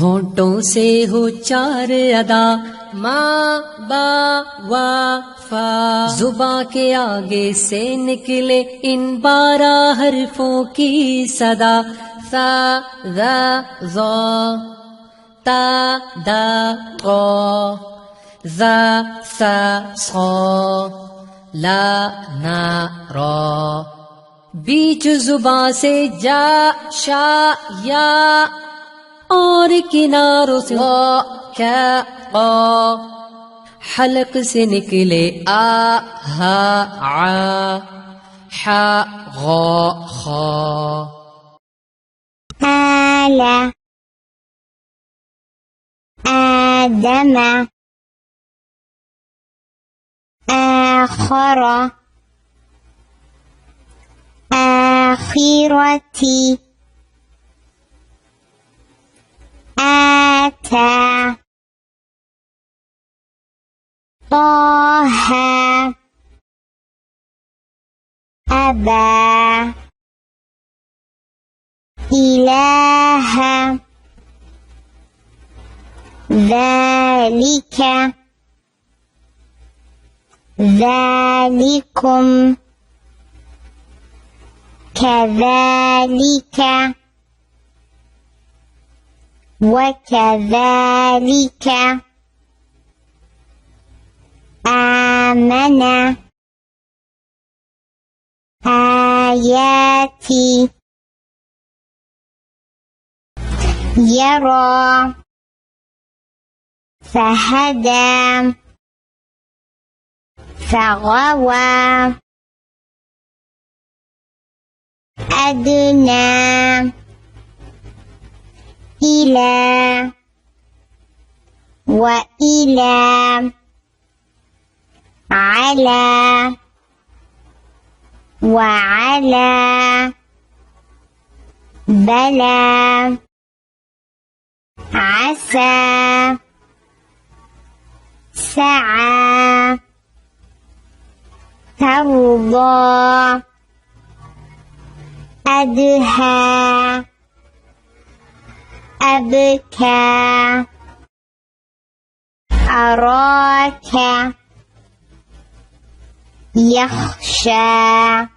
ہونٹوں سے ہو چار ادا، ما با وا فا، زباں کے آگے سے نکلے ان 12 حرفوں کی صدا، ثا ذا ظا، تا دا قا، ذا ثا صا، لا نا را، بیچ زباں سے جا شا یا، اور کناروں سے غا کا قا، حلق سے نکلے آ ہا عا، حا غا خا. آل آدم آخر آخرتي آتى طه أبى إله ذلك ذلكم كذلك وكذلك آمن آياتي يرى فهدى فغوى أدنى إلى وإلى على وعلى بلى عسى سعى ترضى أدهى أبكى أراك يخشى